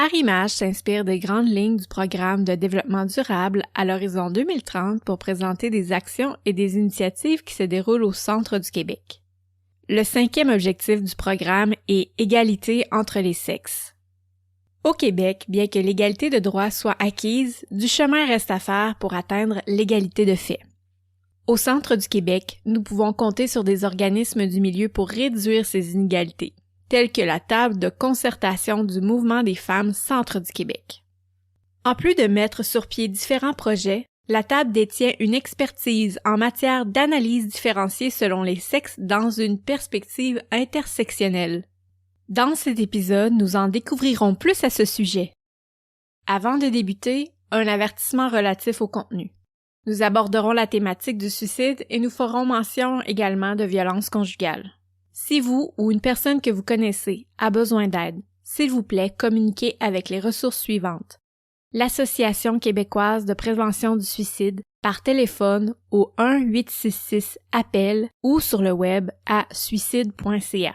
Arrimage s'inspire des grandes lignes du programme de développement durable à l'horizon 2030 pour présenter des actions et des initiatives qui se déroulent au centre du Québec. Le 5e objectif du programme est égalité entre les sexes. Au Québec, bien que l'égalité de droit soit acquise, du chemin reste à faire pour atteindre l'égalité de fait. Au centre du Québec, nous pouvons compter sur des organismes du milieu pour réduire ces inégalités, tels que la table de concertation du Mouvement des femmes Centre du Québec. En plus de mettre sur pied différents projets, la table détient une expertise en matière d'analyse différenciée selon les sexes dans une perspective intersectionnelle. Dans cet épisode, nous en découvrirons plus à ce sujet. Avant de débuter, un avertissement relatif au contenu. Nous aborderons la thématique du suicide et nous ferons mention également de violences conjugales. Si vous ou une personne que vous connaissez a besoin d'aide, s'il vous plaît, communiquez avec les ressources suivantes. L'Association québécoise de prévention du suicide par téléphone au 1-866-APPEL ou sur le web à suicide.ca.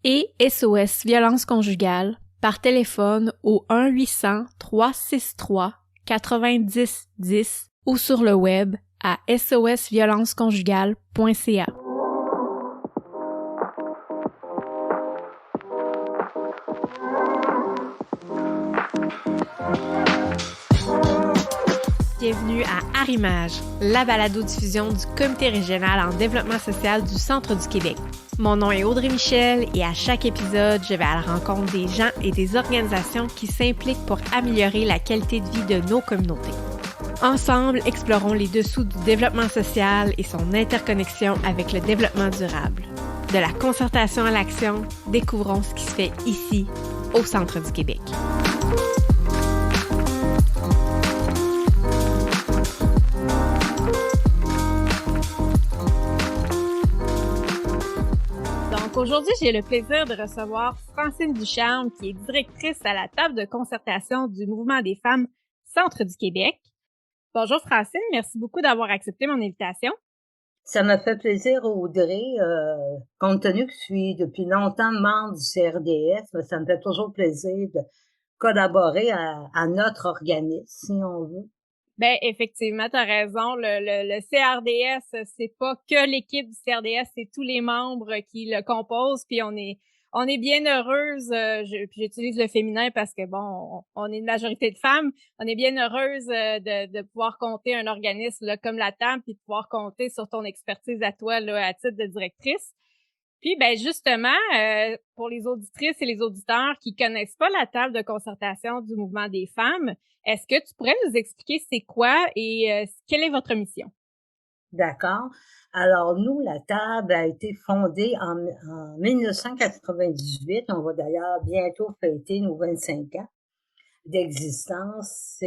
Et SOS Violence conjugale par téléphone au 1-800-363-9010 ou sur le web à sosviolenceconjugale.ca. Bienvenue à Arrimage, la balado-diffusion du Comité régional en développement social du Centre du Québec. Mon nom est Audrey Michel et à chaque épisode, je vais à la rencontre des gens et des organisations qui s'impliquent pour améliorer la qualité de vie de nos communautés. Ensemble, explorons les dessous du développement social et son interconnexion avec le développement durable. De la concertation à l'action, découvrons ce qui se fait ici, au Centre du Québec. Donc aujourd'hui, j'ai le plaisir de recevoir Francine Ducharme, qui est directrice à la table de concertation du Mouvement des femmes Centre du Québec. Bonjour Francine, merci beaucoup d'avoir accepté mon invitation. Ça m'a fait plaisir, Audrey, compte tenu que je suis depuis longtemps membre du CRDS, ça me fait toujours plaisir de collaborer à notre organisme, si on veut. Ben effectivement, tu as raison. Le CRDS, c'est pas que l'équipe du CRDS, c'est tous les membres qui le composent. Puis on est bien heureuse. Puis j'utilise le féminin parce que bon, on est une majorité de femmes. On est bien heureuse de pouvoir compter un organisme là, comme la TAM, puis de pouvoir compter sur ton expertise à toi là, à titre de directrice. Puis, ben justement, pour les auditrices et les auditeurs qui connaissent pas la table de concertation du Mouvement des femmes, est-ce que tu pourrais nous expliquer c'est quoi et quelle est votre mission? D'accord. Alors, nous, la table a été fondée en 1998. On va d'ailleurs bientôt fêter nos 25 ans d'existence.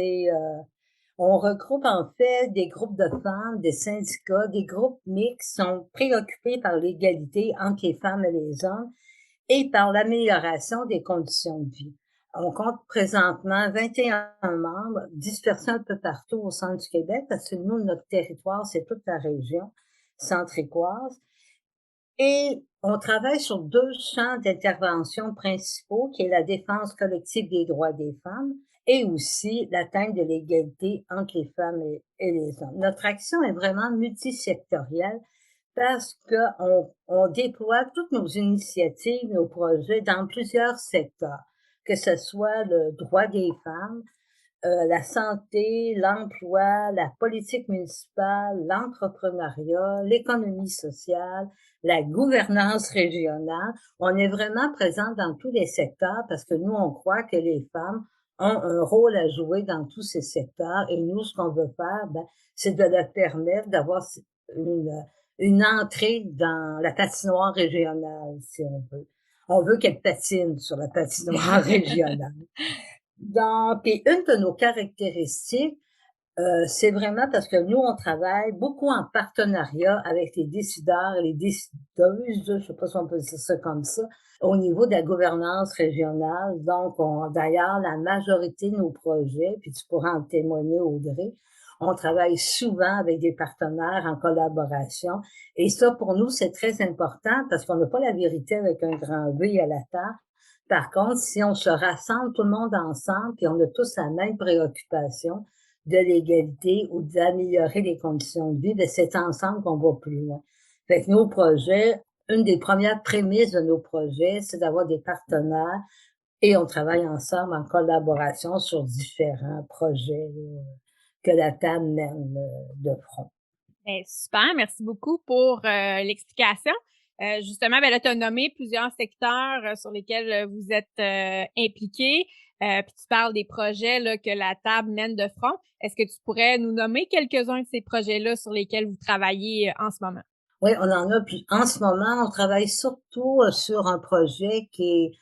On regroupe en fait des groupes de femmes, des syndicats, des groupes mixtes sont préoccupés par l'égalité entre les femmes et les hommes et par l'amélioration des conditions de vie. On compte présentement 21 membres dispersés un peu partout au centre du Québec parce que nous, notre territoire, c'est toute la région centricoise. Et on travaille sur 2 champs d'intervention principaux, qui est la défense collective des droits des femmes et aussi l'atteinte de l'égalité entre les femmes et les hommes. Notre action est vraiment multisectorielle parce on déploie toutes nos initiatives, nos projets dans plusieurs secteurs, que ce soit le droit des femmes, la santé, l'emploi, la politique municipale, l'entrepreneuriat, l'économie sociale, la gouvernance régionale. On est vraiment présent dans tous les secteurs parce que nous, on croit que les femmes ont un rôle à jouer dans tous ces secteurs et nous, ce qu'on veut faire, c'est de leur permettre d'avoir une entrée dans la patinoire régionale, si on veut. On veut qu'elle patine sur la patinoire régionale. Donc, et une de nos caractéristiques, c'est vraiment parce que nous, on travaille beaucoup en partenariat avec les décideurs et les décideuses, je sais pas si on peut dire ça comme ça, au niveau de la gouvernance régionale. Donc, d'ailleurs, la majorité de nos projets, puis tu pourras en témoigner, Audrey, on travaille souvent avec des partenaires en collaboration. Et ça, pour nous, c'est très important parce qu'on n'a pas la vérité avec un grand V à la table. Par contre, si on se rassemble tout le monde ensemble, puis on a tous la même préoccupation de l'égalité ou d'améliorer les conditions de vie, ben c'est ensemble qu'on va plus loin. Fait que nos projets, une des premières prémices de nos projets, c'est d'avoir des partenaires et on travaille ensemble en collaboration sur différents projets là, que la table mène de front. Ben, super, merci beaucoup pour l'explication. Justement, ben là, tu as nommé plusieurs secteurs sur lesquels vous êtes impliqués, puis tu parles des projets là, que la table mène de front. Est-ce que tu pourrais nous nommer quelques-uns de ces projets-là sur lesquels vous travaillez en ce moment? Oui, on en a. Puis en ce moment, on travaille surtout sur un projet qui est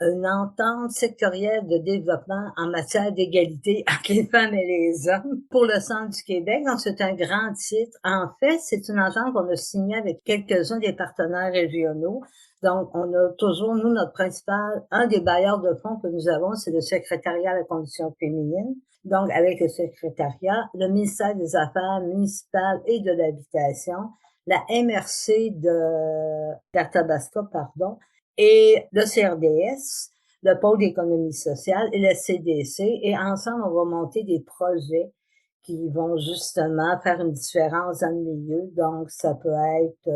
une entente sectorielle de développement en matière d'égalité entre les femmes et les hommes pour le centre du Québec. Donc, c'est un grand titre. En fait, c'est une entente qu'on a signée avec quelques-uns des partenaires régionaux. Donc, on a toujours, nous, notre principal, un des bailleurs de fonds que nous avons, c'est le secrétariat à la condition féminine. Donc, avec le secrétariat, le ministère des Affaires municipales et de l'Habitation, la MRC d'Arthabasca, pardon, et le CRDS, le pôle d'économie sociale et le CDC. Et ensemble, on va monter des projets qui vont justement faire une différence dans le milieu. Donc, ça peut être,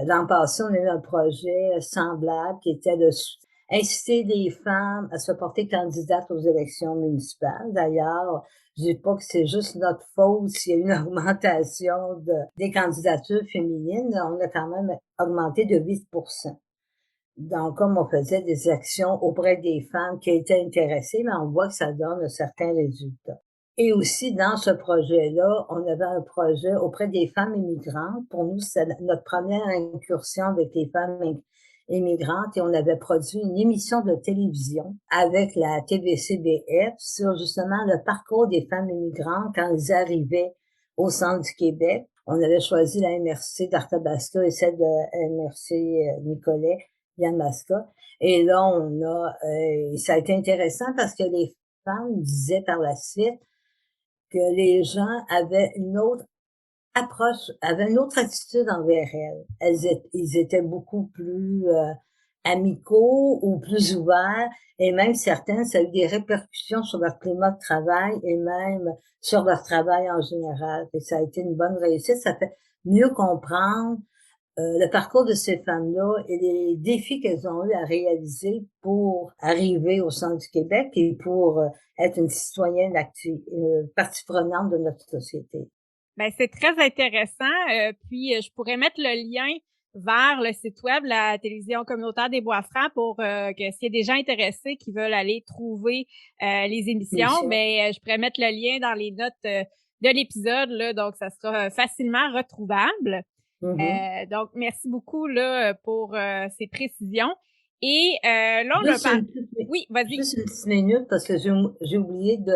l'an passé, on a eu un projet semblable qui était de inciter les femmes à se porter candidates aux élections municipales. D'ailleurs, je dis pas que c'est juste notre faute s'il y a une augmentation des candidatures féminines. On a quand même augmenté de 8%. Donc, comme on faisait des actions auprès des femmes qui étaient intéressées, mais on voit que ça donne un certain résultat. Et aussi, dans ce projet-là, on avait un projet auprès des femmes immigrantes. Pour nous, c'est notre première incursion avec les femmes immigrantes et on avait produit une émission de télévision avec la TVC-BF sur justement le parcours des femmes immigrantes quand elles arrivaient au centre du Québec. On avait choisi la MRC d'Arthabasca et celle de MRC Nicolet, Yamaska. Et là, ça a été intéressant parce que les femmes disaient par la suite que les gens avaient une autre approche, avaient une autre attitude envers elles. Ils étaient beaucoup plus amicaux ou plus ouverts, et même certaines, ça a eu des répercussions sur leur climat de travail et même sur leur travail en général. Et ça a été une bonne réussite. Ça fait mieux comprendre le parcours de ces femmes-là et les défis qu'elles ont eu à réaliser pour arriver au centre du Québec et pour être une citoyenne active, partie prenante de notre société. Ben, c'est très intéressant. Puis, je pourrais mettre le lien vers le site web, la télévision communautaire des Bois-Francs, pour que s'il y a des gens intéressés qui veulent aller trouver les émissions, ben, je pourrais mettre le lien dans les notes de l'épisode, là, donc ça sera facilement retrouvable. Donc, merci beaucoup là pour ces précisions. Et là, on a parlé. Oui, vas-y. Juste une petite minute parce que j'ai oublié de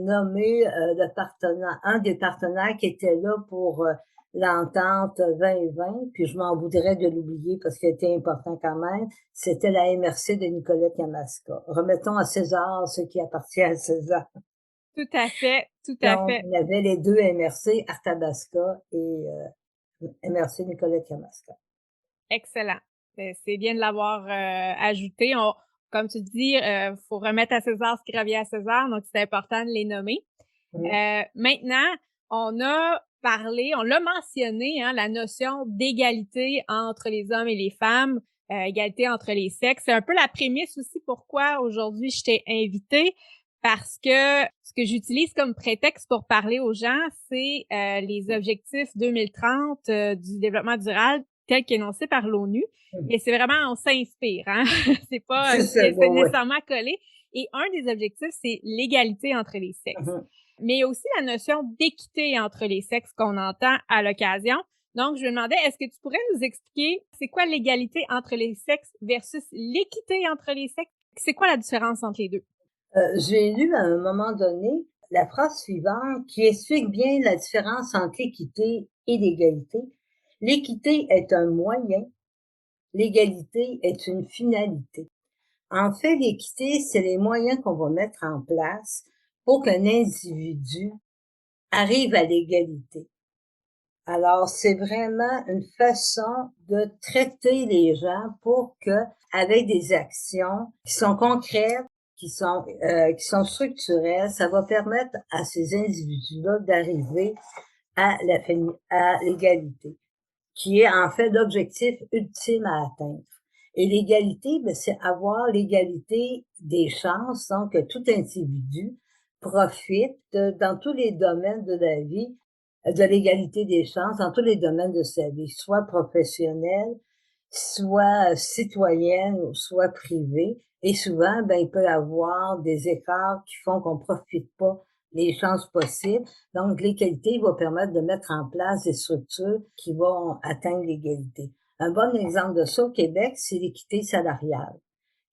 nommer un des partenaires qui était là pour l'entente 2020, puis je m'en voudrais de l'oublier parce qu'il était important quand même, c'était la MRC de Nicolette Yamaska. Remettons à César ce qui appartient à César. Tout à fait, tout à Donc, fait. il y avait les deux MRC, Arthabasca et MRC Nicolette Yamaska. Excellent. C'est bien de l'avoir ajouté. Comme tu dis, faut remettre à César ce qui revient à César, donc c'est important de les nommer. Maintenant, on a parlé, on l'a mentionné, hein, la notion d'égalité entre les hommes et les femmes, égalité entre les sexes. C'est un peu la prémisse aussi pourquoi aujourd'hui je t'ai invité, parce que ce que j'utilise comme prétexte pour parler aux gens, c'est les objectifs 2030 du développement durable tel qu'énoncé par l'ONU. Mais c'est vraiment, on s'inspire, hein. C'est pas nécessairement collé. Et un des objectifs, c'est l'égalité entre les sexes. Mais il y a aussi la notion d'équité entre les sexes qu'on entend à l'occasion. Donc, je me demandais, est-ce que tu pourrais nous expliquer c'est quoi l'égalité entre les sexes versus l'équité entre les sexes? C'est quoi la différence entre les deux? J'ai lu à un moment donné la phrase suivante qui explique bien la différence entre l'équité et l'égalité. L'équité est un moyen, l'égalité est une finalité. En fait, l'équité, c'est les moyens qu'on va mettre en place pour qu'un individu arrive à l'égalité. Alors, c'est vraiment une façon de traiter les gens pour que, avec des actions qui sont concrètes, qui sont structurelles, ça va permettre à ces individus-là d'arriver à l'égalité, qui est en fait l'objectif ultime à atteindre. Et l'égalité, ben, c'est avoir l'égalité des chances, donc que tout individu profite dans tous les domaines de la vie, de l'égalité des chances dans tous les domaines de sa vie, soit professionnelle, soit citoyenne, ou soit privée. Et souvent, ben, il peut y avoir des écarts qui font qu'on profite pas des chances possibles. Donc, l'égalité va permettre de mettre en place des structures qui vont atteindre l'égalité. Un bon exemple de ça au Québec, c'est l'équité salariale,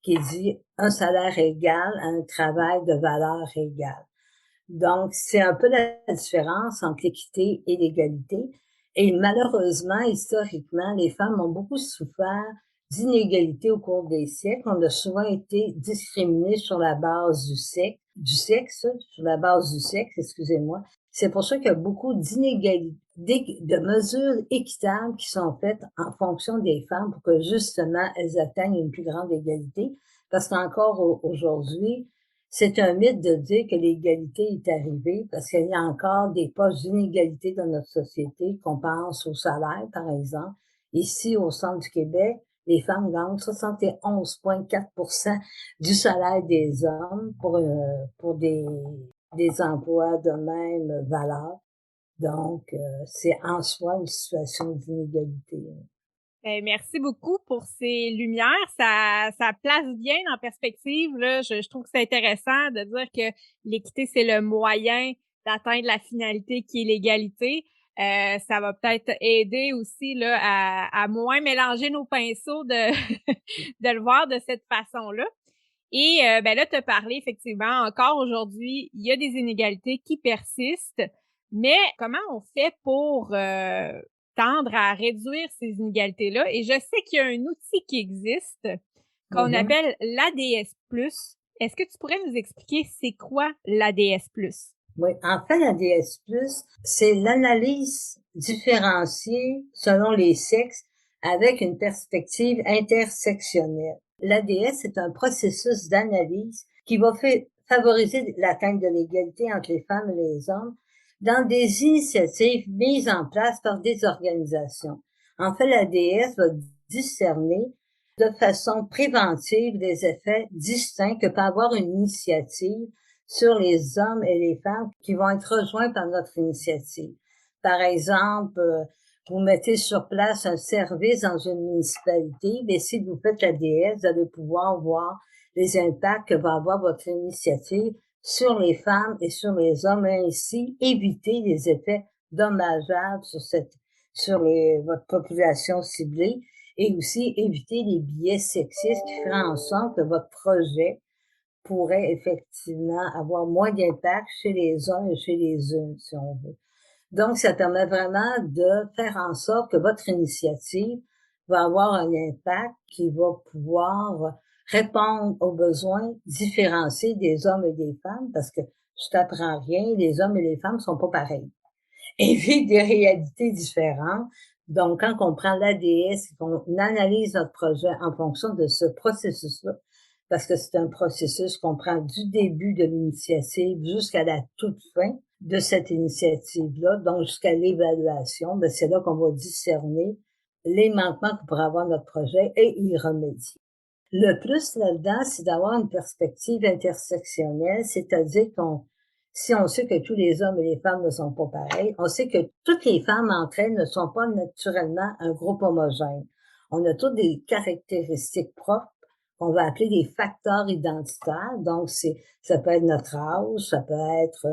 qui dit un salaire égal à un travail de valeur égale. Donc, c'est un peu la différence entre l'équité et l'égalité. Et malheureusement, historiquement, les femmes ont beaucoup souffert d'inégalités au cours des siècles. On a souvent été discriminées sur la base sur la base du sexe, excusez-moi. C'est pour ça qu'il y a beaucoup d'inégalités, de mesures équitables qui sont faites en fonction des femmes pour que justement elles atteignent une plus grande égalité. Parce qu'encore aujourd'hui, c'est un mythe de dire que l'égalité est arrivée parce qu'il y a encore des postes d'inégalité dans notre société, qu'on pense au salaire, par exemple. Ici, au centre du Québec, les femmes gagnent 71,4% du salaire des hommes pour des emplois de même valeur. Donc, c'est en soi une situation d'inégalité. Merci beaucoup pour ces lumières. Ça place bien en perspective, là. Je trouve que c'est intéressant de dire que l'équité, c'est le moyen d'atteindre la finalité qui est l'égalité. Ça va peut-être aider aussi là, à moins mélanger nos pinceaux de, de le voir de cette façon-là. Et ben là, tu as parlé effectivement, encore aujourd'hui, il y a des inégalités qui persistent, mais comment on fait pour tendre à réduire ces inégalités-là? Et je sais qu'il y a un outil qui existe qu'on Mhm. appelle l'ADS+. Est-ce que tu pourrais nous expliquer c'est quoi l'ADS+? Oui, en fait, la DS+, c'est l'analyse différenciée selon les sexes avec une perspective intersectionnelle. L'ADS est un processus d'analyse qui va favoriser l'atteinte de l'égalité entre les femmes et les hommes dans des initiatives mises en place par des organisations. En fait, l'ADS va discerner de façon préventive des effets distincts que peut avoir une initiative sur les hommes et les femmes qui vont être rejoints par notre initiative. Par exemple, vous mettez sur place un service dans une municipalité, mais si vous faites la DS, vous allez pouvoir voir les impacts que va avoir votre initiative sur les femmes et sur les hommes, et ainsi éviter les effets dommageables votre population ciblée, et aussi éviter les biais sexistes qui feraient en sorte que votre projet pourrait effectivement avoir moins d'impact chez les uns et chez les unes, si on veut. Donc, ça permet vraiment de faire en sorte que votre initiative va avoir un impact qui va pouvoir répondre aux besoins différenciés des hommes et des femmes, parce que je t'apprends rien, les hommes et les femmes sont pas pareils et vivent des réalités différentes. Donc, quand on prend l'ADS et qu'on analyse notre projet en fonction de ce processus-là, parce que c'est un processus qu'on prend du début de l'initiative jusqu'à la toute fin de cette initiative-là, donc jusqu'à l'évaluation, ben c'est là qu'on va discerner les manquements que pourrait avoir notre projet et y remédier. Le plus là-dedans, c'est d'avoir une perspective intersectionnelle, c'est-à-dire si on sait que tous les hommes et les femmes ne sont pas pareils, on sait que toutes les femmes entre elles ne sont pas naturellement un groupe homogène. On a toutes des caractéristiques propres qu'on va appeler des facteurs identitaires. Donc, ça peut être notre âge, ça peut être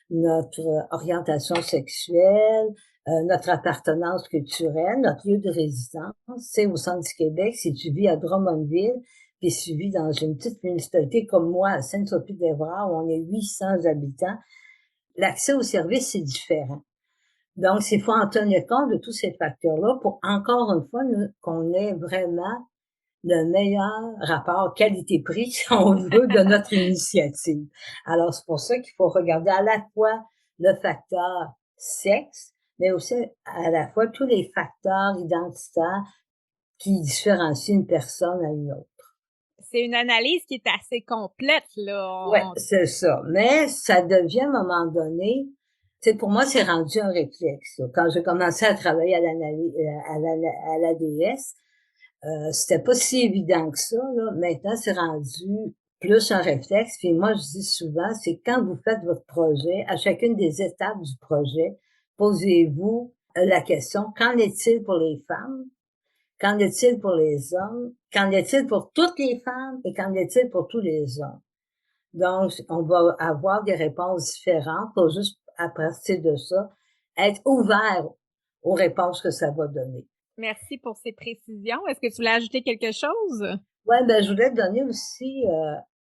notre orientation sexuelle, notre appartenance culturelle, notre lieu de résidence. C'est au centre du Québec, si tu vis à Drummondville, puis si tu vis dans une petite municipalité comme moi, à Sainte-Sophie-d'Évrard, où on est 800 habitants, l'accès aux services, c'est différent. Donc, il faut en tenir compte de tous ces facteurs-là pour, encore une fois, qu'on ait vraiment le meilleur rapport qualité-prix, si on veut, de notre initiative. Alors, c'est pour ça qu'il faut regarder à la fois le facteur sexe, mais aussi à la fois tous les facteurs identitaires qui différencient une personne à une autre. C'est une analyse qui est assez complète, là. Ouais, c'est ça. Mais ça devient à un moment donné, tu sais, pour moi, c'est rendu un réflexe, là. Quand j'ai commencé à travailler à l'analyse, à l'ADS, c'était pas si évident que ça, là. Maintenant, c'est rendu plus un réflexe. Puis moi, je dis souvent, c'est quand vous faites votre projet, à chacune des étapes du projet, posez-vous la question, qu'en est-il pour les femmes? Qu'en est-il pour les hommes? Qu'en est-il pour toutes les femmes? Et qu'en est-il pour tous les hommes? Donc, on va avoir des réponses différentes pour juste, à partir de ça, être ouvert aux réponses que ça va donner. Merci pour ces précisions. Est-ce que tu voulais ajouter quelque chose? Ouais, ben, je voulais te donner aussi,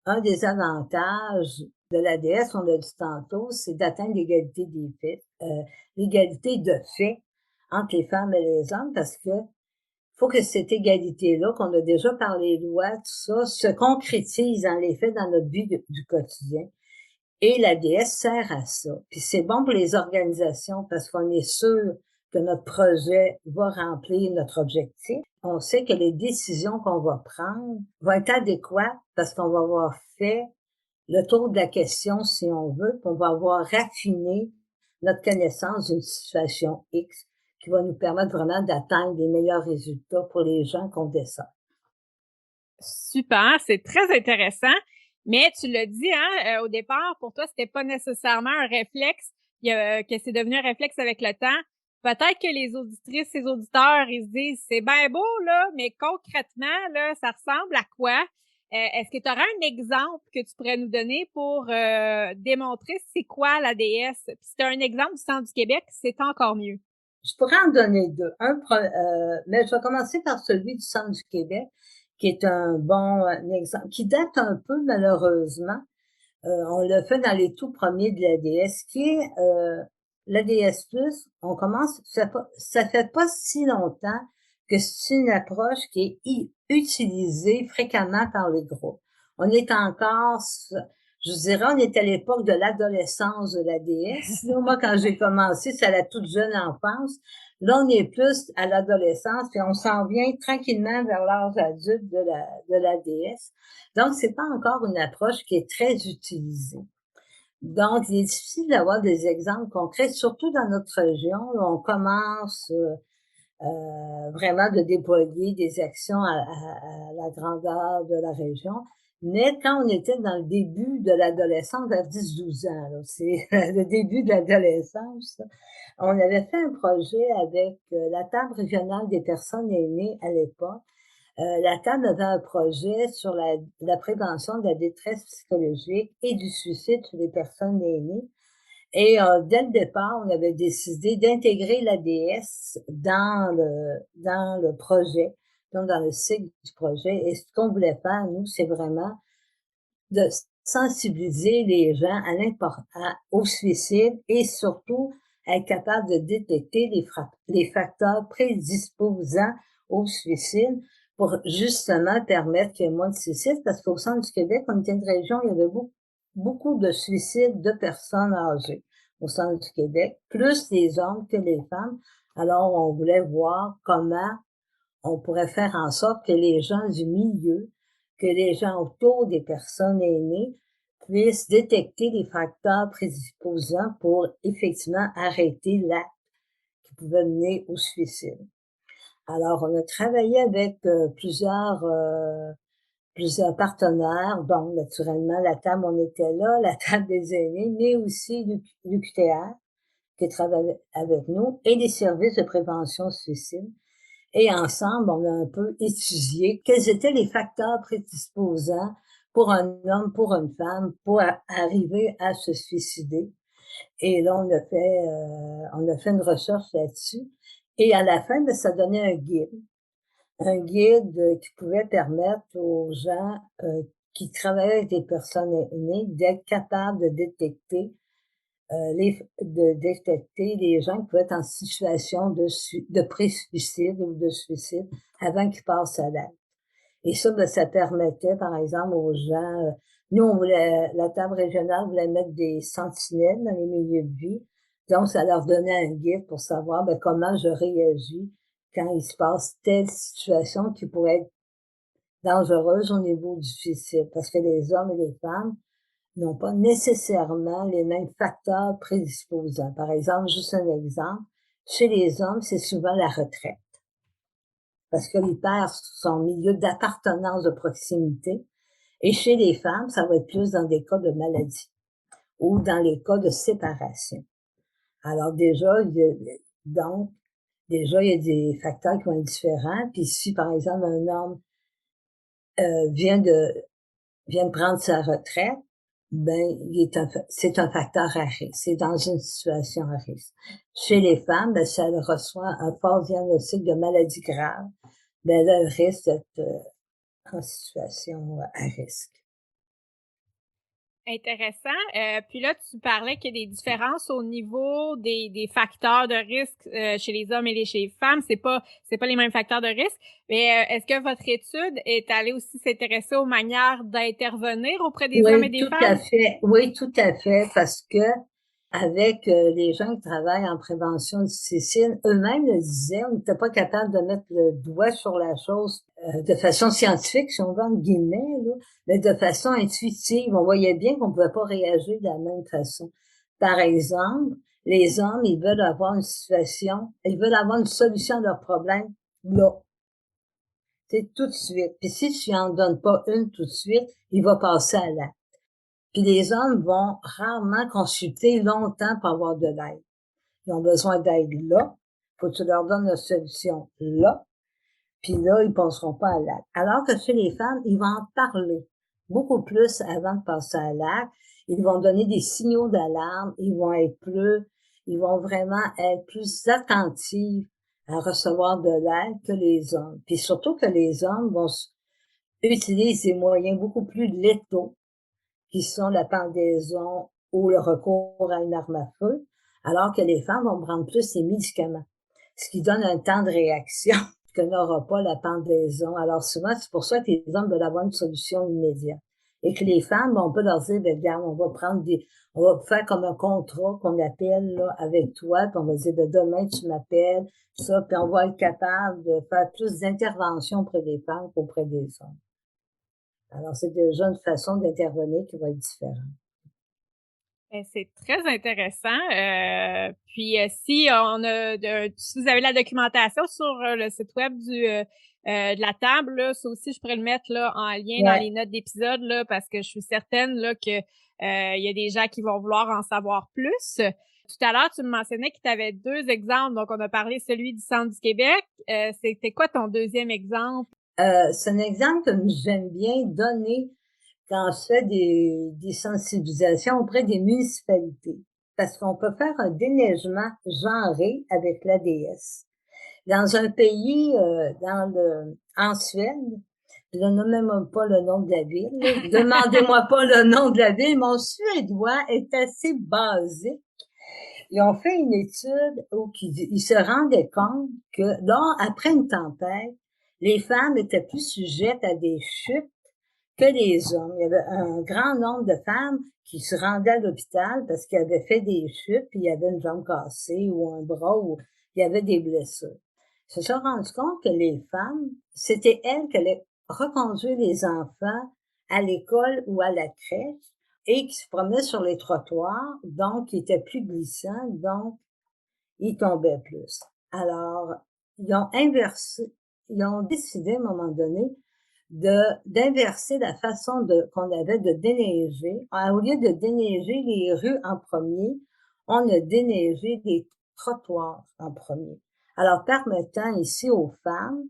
un des avantages de l'ADS, on l'a dit tantôt, c'est d'atteindre l'égalité des faits, l'égalité de fait entre les femmes et les hommes, parce que faut que cette égalité-là, qu'on a déjà par les lois, tout ça, se concrétise dans les faits dans notre vie du quotidien. Et l'ADS sert à ça. Puis c'est bon pour les organisations parce qu'on est sûr que notre projet va remplir notre objectif. On sait que les décisions qu'on va prendre vont être adéquates parce qu'on va avoir fait le tour de la question, si on veut, puis on va avoir raffiné notre connaissance d'une situation X qui va nous permettre vraiment d'atteindre les meilleurs résultats pour les gens qu'on dessert. Super, c'est très intéressant. Mais tu l'as dit, hein, au départ, pour toi, c'était pas nécessairement un réflexe, que c'est devenu un réflexe avec le temps. Peut-être que les auditrices et auditeurs, ils se disent, c'est bien beau, là, mais concrètement, là, ça ressemble à quoi? Est-ce que tu aurais un exemple que tu pourrais nous donner pour démontrer c'est quoi l'ADS? Puis si tu as un exemple du Centre du Québec, c'est encore mieux. Je pourrais en donner deux. Mais je vais commencer par celui du Centre du Québec, qui est un bon exemple, qui date un peu malheureusement. On l'a fait dans les tout premiers de l'ADS, qui est l'ADS+. On commence, ça fait pas si longtemps que c'est une approche qui est utilisée fréquemment par les groupes. On est encore, je dirais, on est à l'époque de l'adolescence de l'ADS. Moi, quand j'ai commencé, c'est à la toute jeune enfance. Là, on est plus à l'adolescence, puis on s'en vient tranquillement vers l'âge adulte de l'ADS. Donc, c'est pas encore une approche qui est très utilisée. Donc, il est difficile d'avoir des exemples concrets, surtout dans notre région, où on commence vraiment de déployer des actions à la grandeur de la région. Mais quand on était dans le début de l'adolescence, vers 10-12 ans, là, c'est le début de l'adolescence, on avait fait un projet avec la table régionale des personnes aînées à l'époque. La table avait un projet sur la prévention de la détresse psychologique et du suicide chez les personnes aînées. Et dès le départ, on avait décidé d'intégrer l'ADS dans le projet, donc dans le cycle du projet. Et ce qu'on voulait faire, nous, c'est vraiment de sensibiliser les gens au suicide et surtout être capable de détecter les facteurs prédisposants au suicide pour justement permettre qu'il y ait moins de suicides, parce qu'au centre du Québec, on était une région, il y avait beaucoup de suicides de personnes âgées au centre du Québec, plus les hommes que les femmes. Alors, on voulait voir comment on pourrait faire en sorte que les gens du milieu, que les gens autour des personnes aînées puissent détecter les facteurs prédisposants pour effectivement arrêter l'acte qui pouvait mener au suicide. Alors, on a travaillé avec plusieurs partenaires. Bon, naturellement, la table, on était là, la table des aînés, mais aussi l'UQTR qui travaille avec nous et les services de prévention suicide. Et ensemble, on a un peu étudié quels étaient les facteurs prédisposants pour un homme, pour une femme, pour arriver à se suicider. Et là, on a fait une recherche là-dessus. Et à la fin, ben, ça donnait un guide qui pouvait permettre aux gens qui travaillaient avec des personnes aînées d'être capables de détecter les gens qui peuvent être en situation de pré-suicide ou de suicide avant qu'ils passent à l'acte. Et ça, ben, ça permettait, par exemple, aux gens, nous, la table régionale voulait mettre des sentinelles dans les milieux de vie. Donc, ça leur donnait un guide pour savoir comment je réagis quand il se passe telle situation qui pourrait être dangereuse au niveau du suicide. Parce que les hommes et les femmes n'ont pas nécessairement les mêmes facteurs prédisposants. Par exemple, juste un exemple, chez les hommes, c'est souvent la retraite. Parce qu'il perd son milieu d'appartenance de proximité. Et chez les femmes, ça va être plus dans des cas de maladie ou dans les cas de séparation. Alors déjà, donc, déjà, il y a des facteurs qui vont être différents. Puis si, par exemple, un homme vient de prendre sa retraite, ben, c'est un facteur à risque. C'est dans une situation à risque. Chez les femmes, ben, si elle reçoit un fort diagnostic de maladie grave, ben, là, elle risque d'être en situation à risque. Intéressant. Puis là, tu parlais qu'il y a des différences au niveau des facteurs de risque chez les hommes et chez les femmes. C'est pas les mêmes facteurs de risque. Mais est-ce que votre étude est allée aussi s'intéresser aux manières d'intervenir auprès des hommes et Oui, des tout à femmes? fait. Oui, tout à fait, parce que avec les gens qui travaillent en prévention du suicide, eux-mêmes le disaient, on n'était pas capable de mettre le doigt sur la chose de façon scientifique, si on veut, entre guillemets, là, mais de façon intuitive. On voyait bien qu'on ne pouvait pas réagir de la même façon. Par exemple, les hommes, ils veulent avoir une situation, ils veulent avoir une solution à leur problème là, c'est tout de suite. Puis si tu en donnes pas une tout de suite, il va passer à l'acte. Puis les hommes vont rarement consulter longtemps pour avoir de l'aide. Ils ont besoin d'aide là. Faut que tu leur donnes la solution là. Puis là, ils penseront pas à l'acte. Alors que chez les femmes, ils vont en parler beaucoup plus avant de passer à l'acte. Ils vont donner des signaux d'alarme. Ils vont vraiment être plus attentifs à recevoir de l'aide que les hommes. Puis surtout que les hommes vont utiliser des moyens beaucoup plus létaux qui sont la pendaison ou le recours à une arme à feu, alors que les femmes vont prendre plus ces médicaments, ce qui donne un temps de réaction que n'aura pas la pendaison. Alors souvent, c'est pour ça que les hommes veulent avoir une solution immédiate. Et que les femmes, on peut leur dire, regarde, on va faire comme un contrat qu'on appelle là, avec toi, puis on va dire, demain tu m'appelles, ça, puis on va être capable de faire plus d'interventions auprès des femmes qu'auprès des hommes. Alors, c'est déjà une façon d'intervenir qui va être différente. C'est très intéressant. Puis si on a si vous avez la documentation sur le site web de la table, là, ça aussi je pourrais le mettre là en lien dans les Ouais. notes d'épisode là, parce que je suis certaine là que il y a des gens qui vont vouloir en savoir plus. Tout à l'heure, tu me mentionnais que tu avais deux exemples. Donc, on a parlé celui du Centre du Québec. C'était quoi ton deuxième exemple? C'est un exemple que j'aime bien donner quand je fais des sensibilisations auprès des municipalités. Parce qu'on peut faire un déneigement genré avec l'ADS. Dans un pays, en Suède, je ne nomme même pas le nom de la ville, là. Demandez-moi pas le nom de la ville, mon suédois est assez basique. Ils ont fait une étude où ils se rendaient compte que après une tempête, les femmes étaient plus sujettes à des chutes que les hommes. Il y avait un grand nombre de femmes qui se rendaient à l'hôpital parce qu'elles avaient fait des chutes, puis il y avait une jambe cassée ou un bras ou il y avait des blessures. Ils se sont rendus compte que les femmes, c'était elles qui allaient reconduire les enfants à l'école ou à la crèche et qui se promenaient sur les trottoirs, donc qui étaient plus glissants, donc ils tombaient plus. Alors, ils ont décidé à un moment donné d'inverser la façon qu'on avait de déneiger. Au lieu de déneiger les rues en premier, on a déneigé les trottoirs en premier. Alors, permettant ici aux femmes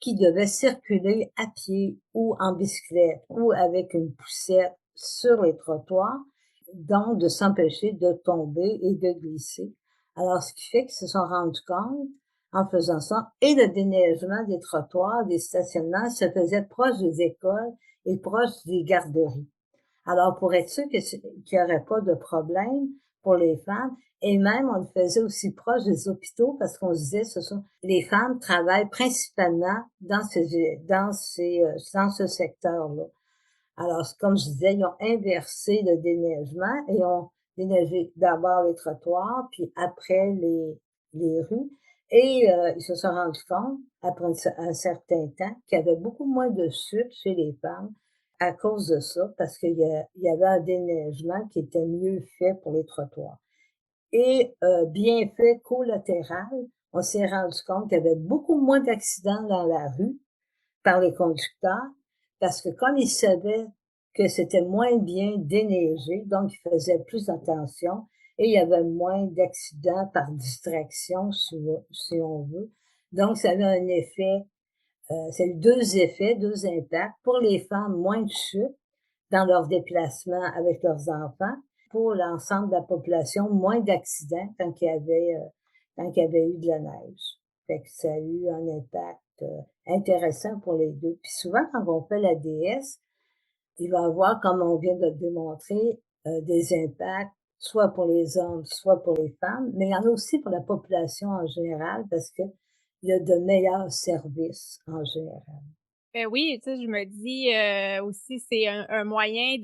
qui devaient circuler à pied ou en bicyclette ou avec une poussette sur les trottoirs, donc de s'empêcher de tomber et de glisser. Alors, ce qui fait qu'ils se sont rendus compte, en faisant ça, et le déneigement des trottoirs, des stationnements se faisait proche des écoles et proche des garderies. Alors, pour être sûr qu'il n'y aurait pas de problème pour les femmes, et même on le faisait aussi proche des hôpitaux parce qu'on se disait, les femmes travaillent principalement dans ce secteur-là. Alors, comme je disais, ils ont inversé le déneigement et ont déneiger d'abord les trottoirs, puis après les rues. Et ils se sont rendus compte, après un certain temps, qu'il y avait beaucoup moins de chutes chez les femmes à cause de ça, parce il y avait un déneigement qui était mieux fait pour les trottoirs. Et bienfait collatéral, on s'est rendu compte qu'il y avait beaucoup moins d'accidents dans la rue par les conducteurs, parce que comme ils savaient que c'était moins bien déneigé, donc ils faisaient plus attention et il y avait moins d'accidents par distraction, si on veut. Donc ça avait un effet, c'est deux effets, deux impacts. Pour les femmes, moins de chutes dans leurs déplacements avec leurs enfants. Pour l'ensemble de la population, moins d'accidents quand il y avait eu de la neige. Fait que ça a eu un impact intéressant pour les deux. Puis souvent, quand on fait la DS, il va y avoir, comme on vient de le démontrer, des impacts, soit pour les hommes, soit pour les femmes, mais il y en a aussi pour la population en général, parce que il y a de meilleurs services en général. Ben oui, tu sais, je me dis aussi, c'est un moyen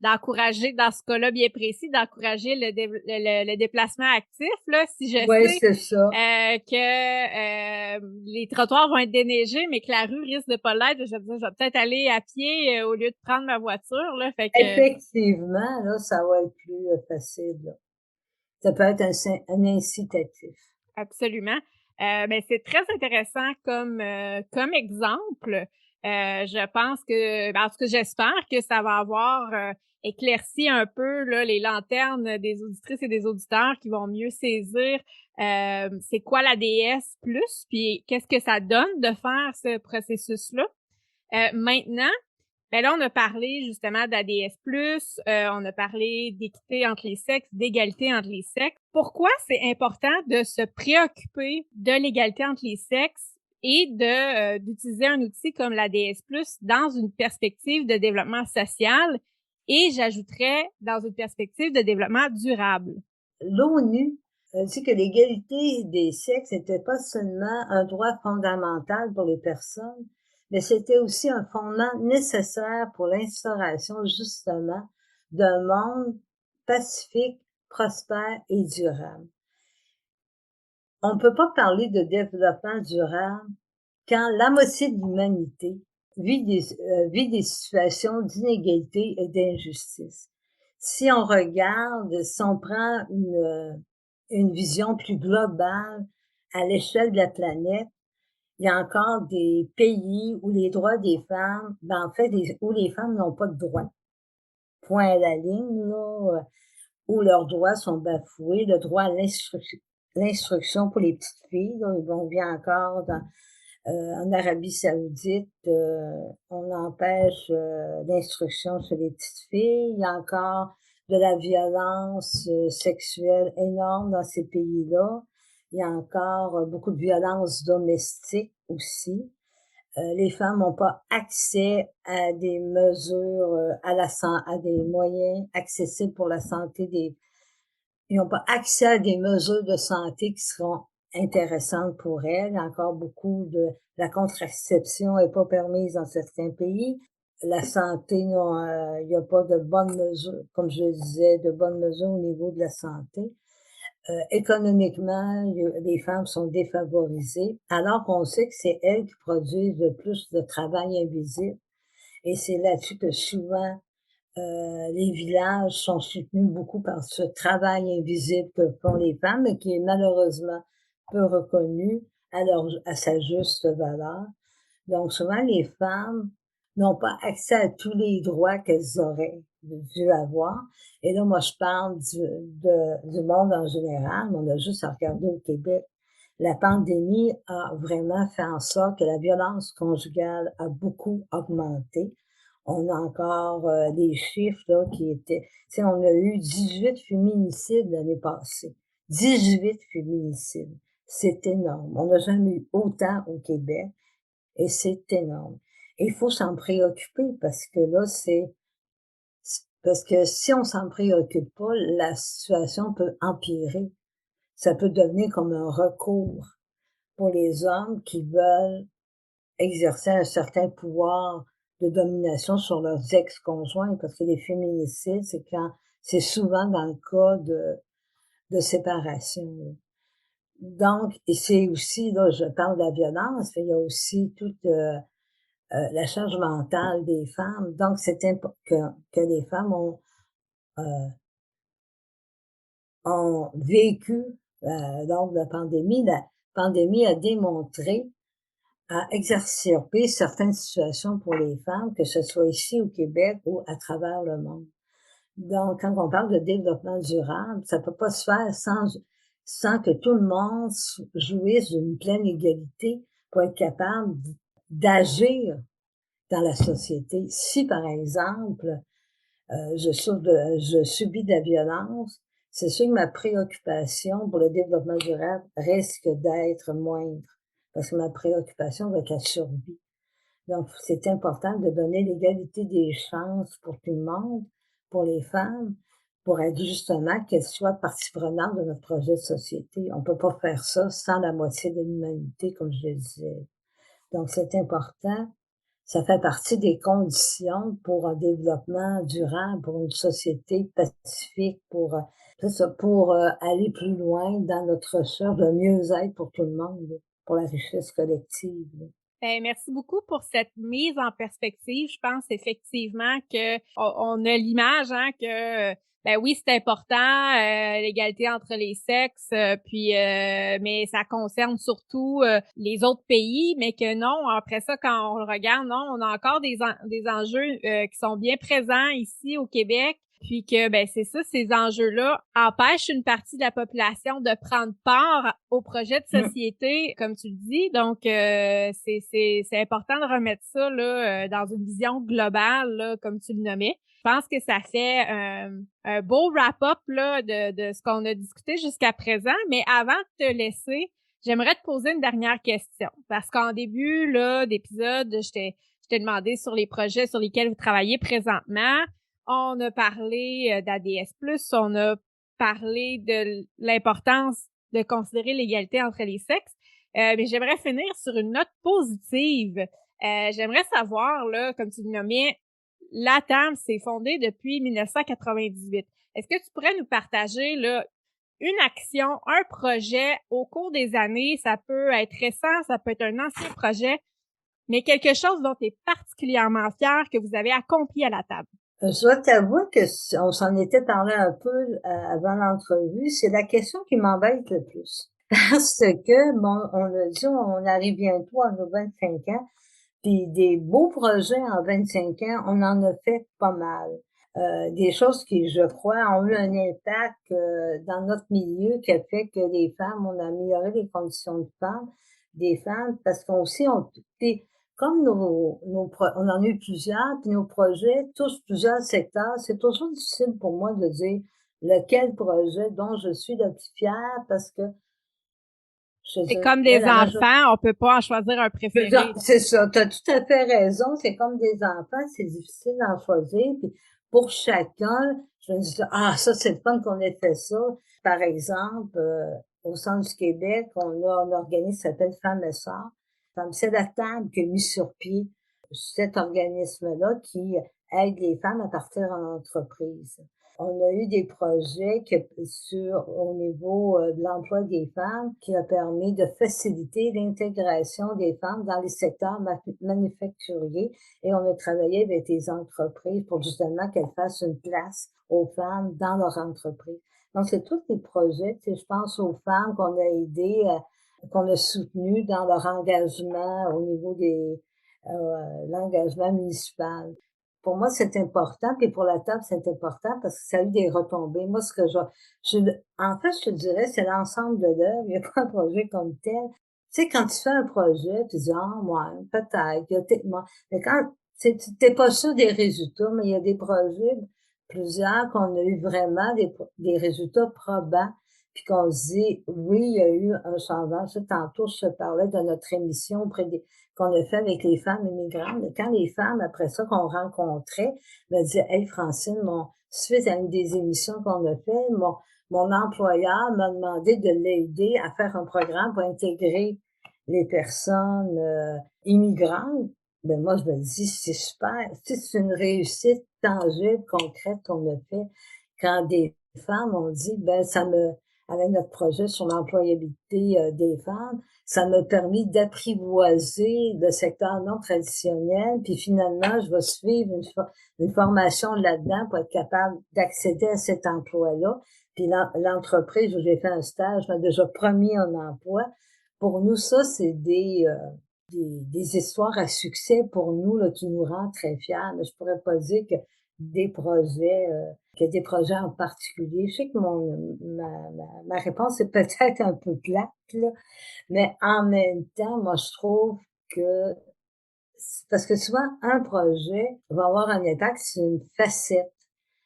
d'encourager, dans ce cas-là bien précis, d'encourager le déplacement actif, là. Si je Oui, sais c'est ça. que les trottoirs vont être déneigés, mais que la rue risque de pas l'être, je vais me dire, je vais peut-être aller à pied au lieu de prendre ma voiture, là. Fait que Effectivement, là, ça va être plus facile, là. Ça peut être un incitatif. absolument. Ben, c'est très intéressant comme exemple. Je pense que, ben, en tout cas, j'espère que ça va avoir éclairci un peu là, les lanternes des auditrices et des auditeurs qui vont mieux saisir c'est quoi la DS plus, puis qu'est-ce que ça donne de faire ce processus-là. Maintenant, ben là, on a parlé justement d'ADS+, on a parlé d'équité entre les sexes, d'égalité entre les sexes. Pourquoi c'est important de se préoccuper de l'égalité entre les sexes et d'utiliser un outil comme l'ADS+, dans une perspective de développement social et j'ajouterais dans une perspective de développement durable? L'ONU dit que l'égalité des sexes n'était pas seulement un droit fondamental pour les personnes, mais c'était aussi un fondement nécessaire pour l'instauration justement d'un monde pacifique, prospère et durable. On ne peut pas parler de développement durable quand la moitié de l'humanité vit des situations d'inégalité et d'injustice. Si on regarde, si on prend une vision plus globale à l'échelle de la planète, il y a encore des pays où les droits des femmes, ben en fait, où les femmes n'ont pas de droits. Point à la ligne, là, où leurs droits sont bafoués, le droit à l'instruction pour les petites filles, là, on vient encore en Arabie Saoudite, on empêche l'instruction sur les petites filles. Il y a encore de la violence sexuelle énorme dans ces pays-là. Il y a encore beaucoup de violence domestique aussi. Les femmes n'ont pas accès à des mesures, à des moyens accessibles pour la santé des ils n'ont pas accès à des mesures de santé qui seront intéressantes pour elles. Il y a encore beaucoup la contraception est pas permise dans certains pays. La santé, non, il n'y a pas de bonnes mesures, comme je le disais, de bonnes mesures au niveau de la santé. Économiquement, les femmes sont défavorisées, alors qu'on sait que c'est elles qui produisent le plus de travail invisible. Et c'est là-dessus que souvent les villages sont soutenus beaucoup par ce travail invisible que font les femmes et qui est malheureusement peu reconnu à sa juste valeur. Donc souvent, les femmes n'ont pas accès à tous les droits qu'elles auraient dû avoir. Et là, moi, je parle du monde en général, mais on a juste à regarder au Québec. La pandémie a vraiment fait en sorte que la violence conjugale a beaucoup augmenté. On a encore des chiffres là, qui étaient... Tu sais, on a eu 18 féminicides l'année passée. 18 féminicides. C'est énorme. On n'a jamais eu autant au Québec et c'est énorme. Et il faut s'en préoccuper parce que là, parce que si on s'en préoccupe pas, la situation peut empirer. Ça peut devenir comme un recours pour les hommes qui veulent exercer un certain pouvoir de domination sur leurs ex-conjoints, parce que les féminicides, c'est souvent dans le cas de séparation. Donc, et c'est aussi, là, je parle de la violence, mais il y a aussi toute la charge mentale des femmes. Donc, c'est important que les femmes ont vécu lors de la pandémie. La pandémie a démontré, a exacerbé certaines situations pour les femmes, que ce soit ici au Québec ou à travers le monde. Donc, quand on parle de développement durable, ça peut pas se faire sans que tout le monde jouisse d'une pleine égalité pour être capable d'agir dans la société. Si, par exemple, je subis de la violence, c'est sûr que ma préoccupation pour le développement durable risque d'être moindre, parce que ma préoccupation va être la survie. Donc, c'est important de donner l'égalité des chances pour tout le monde, pour les femmes, pour être justement qu'elles soient partie prenante de notre projet de société. On peut pas faire ça sans la moitié de l'humanité, comme je le disais. Donc, c'est important. Ça fait partie des conditions pour un développement durable, pour une société pacifique, pour aller plus loin dans notre recherche de mieux-être pour tout le monde, pour la richesse collective. Ben, merci beaucoup pour cette mise en perspective. Je pense effectivement que on a l'image, hein, que ben oui, c'est important, l'égalité entre les sexes, puis mais ça concerne surtout les autres pays, mais que non, après ça, quand on le regarde, non, on a encore des enjeux qui sont bien présents ici au Québec. Puis que, ben, c'est ça, ces enjeux-là empêchent une partie de la population de prendre part au projet de société, comme tu le dis. Donc, c'est important de remettre ça, là, dans une vision globale, là, comme tu le nommais. Je pense que ça fait un beau wrap-up, là, de ce qu'on a discuté jusqu'à présent. Mais avant de te laisser, j'aimerais te poser une dernière question. Parce qu'en début, là, d'épisode, je t'ai demandé sur les projets sur lesquels vous travaillez présentement. On a parlé d'ADS+, on a parlé de l'importance de considérer l'égalité entre les sexes, mais j'aimerais finir sur une note positive. J'aimerais savoir, là, comme tu le nommais, l'ATAM s'est fondée depuis 1998. Est-ce que tu pourrais nous partager, là, une action, un projet au cours des années, ça peut être récent, ça peut être un ancien projet, mais quelque chose dont tu es particulièrement fier que vous avez accompli à la table? Je dois t'avouer que on s'en était parlé un peu avant l'entrevue. C'est la question qui m'embête le plus. Parce que, bon, on l'a dit, on arrive bientôt à nos 25 ans. Puis des beaux projets en 25 ans, on en a fait pas mal. Des choses qui, je crois, ont eu un impact dans notre milieu qui a fait que les femmes, on a amélioré les conditions de femmes, des femmes, parce qu'on aussi, comme on en a eu plusieurs, puis nos projets touchent plusieurs secteurs, c'est toujours difficile pour moi de dire lequel projet dont je suis le plus fière, parce que C'est comme des enfants, on peut pas en choisir un préféré. C'est ça, tu as tout à fait raison. C'est comme des enfants, c'est difficile d'en choisir. Puis pour chacun, je me dis, ah, ça, c'est le fun qu'on ait fait ça. Par exemple, au Centre du Québec, on a un organisme qui s'appelle Femmes et Sœurs. C'est la table qui a mis sur pied cet organisme-là qui aide les femmes à partir en entreprise. On a eu des projets au niveau de l'emploi des femmes qui a permis de faciliter l'intégration des femmes dans les secteurs manufacturiers et on a travaillé avec des entreprises pour justement qu'elles fassent une place aux femmes dans leur entreprise. Donc, c'est tous les projets, je pense aux femmes qu'on a aidées, qu'on a soutenues dans leur engagement au niveau l'engagement municipal. Pour moi, c'est important, puis pour la table, c'est important parce que ça a eu des retombées. Moi, en fait, je te dirais, c'est l'ensemble de l'œuvre. Il n'y a pas un projet comme tel. Tu sais, quand tu fais un projet, tu dis, ah, ouais, peut-être, mais quand, t'es pas sûr des résultats, mais il y a des projets, plusieurs, qu'on a eu vraiment des résultats probants, puis qu'on se dit, oui, il y a eu un changement. Tantôt, je te parlais de notre émission qu'on a fait avec les femmes immigrantes. Quand les femmes, après ça, qu'on rencontrait, me disaient, hey, Francine, suite à une des émissions qu'on a fait, mon employeur m'a demandé de l'aider à faire un programme pour intégrer les personnes immigrantes. Ben moi, je me dis: «C'est super». Tu sais, c'est une réussite tangible, concrète qu'on a fait quand des femmes ont dit: «Ben, ça me» avec notre projet sur l'employabilité, des femmes, ça m'a permis d'apprivoiser le secteur non traditionnel, puis finalement, je vais suivre une formation là-dedans pour être capable d'accéder à cet emploi-là. Puis l'entreprise où j'ai fait un stage m'a déjà promis un emploi. Pour nous, ça, c'est des histoires à succès pour nous là, qui nous rendent très fiers. Mais je pourrais pas dire que des projets en particulier. Je sais que ma réponse est peut-être un peu plate, là, mais en même temps, moi, je trouve que parce que souvent, un projet va avoir un impact sur une facette.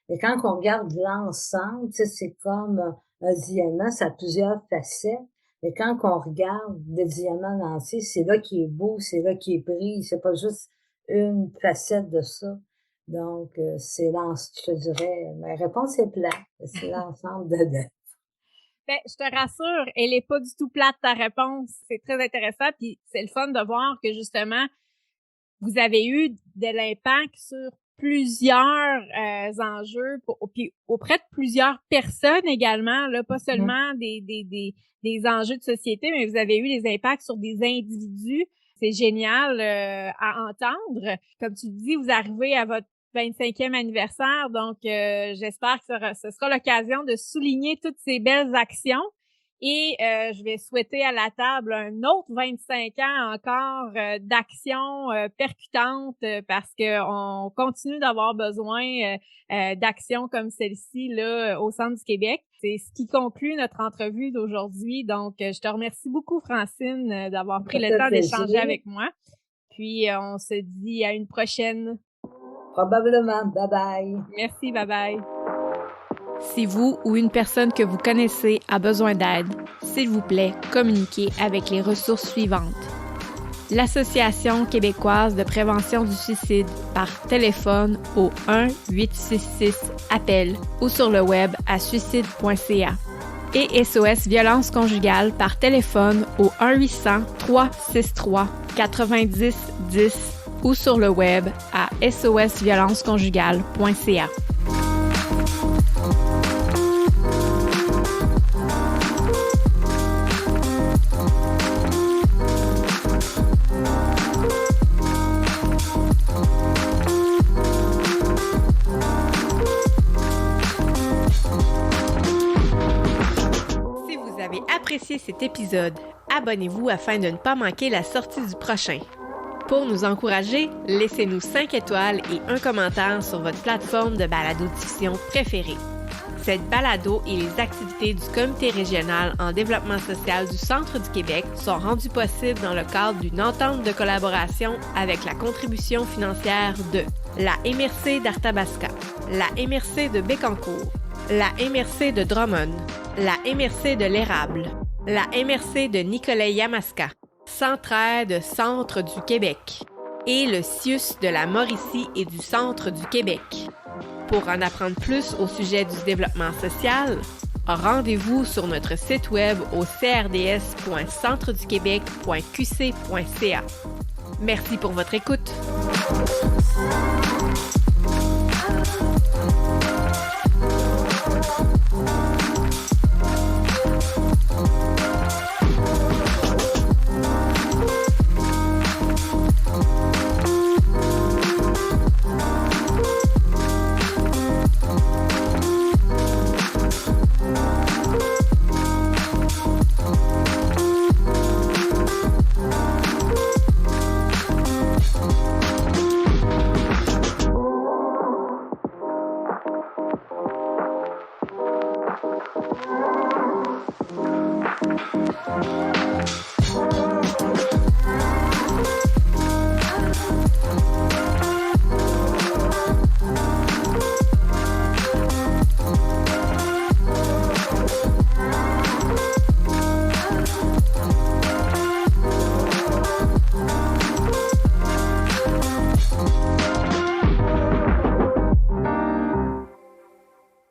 Et quand on regarde l'ensemble, tu sais, c'est comme un diamant, ça a plusieurs facettes. Mais quand on regarde le diamant entier, c'est là qu'il est beau, c'est là qu'il est pris. C'est pas juste une facette de ça. Donc, je te dirais, ma réponse est plate. C'est l'ensemble de. Ben, je te rassure, elle est pas du tout plate, ta réponse. C'est très intéressant, puis c'est le fun de voir que justement, vous avez eu de l'impact sur plusieurs enjeux, puis auprès de plusieurs personnes également, là, pas seulement des enjeux de société, mais vous avez eu des impacts sur des individus. C'est génial à entendre. Comme tu dis, vous arrivez à votre 25e anniversaire, donc j'espère que ce sera l'occasion de souligner toutes ces belles actions. Et je vais souhaiter à la table un autre 25 ans encore d'actions percutantes parce que on continue d'avoir besoin d'actions comme celle-ci là au Centre du Québec. C'est ce qui conclut notre entrevue d'aujourd'hui. Donc, je te remercie beaucoup, Francine, d'avoir pris Ça le fait temps d'échanger plaisir. avec moi. Puis, on se dit à une prochaine. Probablement. Bye bye. Merci, bye bye. Si vous ou une personne que vous connaissez a besoin d'aide, s'il vous plaît, communiquez avec les ressources suivantes. L'Association québécoise de prévention du suicide par téléphone au 1-866-APPEL ou sur le web à suicide.ca. Et SOS Violence conjugale par téléphone au 1-800-363-9010 ou sur le web à sosviolenceconjugale.ca. Appréciez cet épisode, abonnez-vous afin de ne pas manquer la sortie du prochain. Pour nous encourager, laissez-nous 5 étoiles et un commentaire sur votre plateforme de balado-diffusion préférée. Cette balado et les activités du Comité régional en développement social du Centre du Québec sont rendues possibles dans le cadre d'une entente de collaboration avec la contribution financière de la MRC d'Arthabasca, la MRC de Bécancour, la MRC de Drummond, la MRC de l'Érable, la MRC de Nicolet-Yamaska, Centraide Centre du Québec et le CIUS de la Mauricie et du Centre du Québec. Pour en apprendre plus au sujet du développement social, rendez-vous sur notre site web au crds.centreduquebec.qc.ca. Merci pour votre écoute.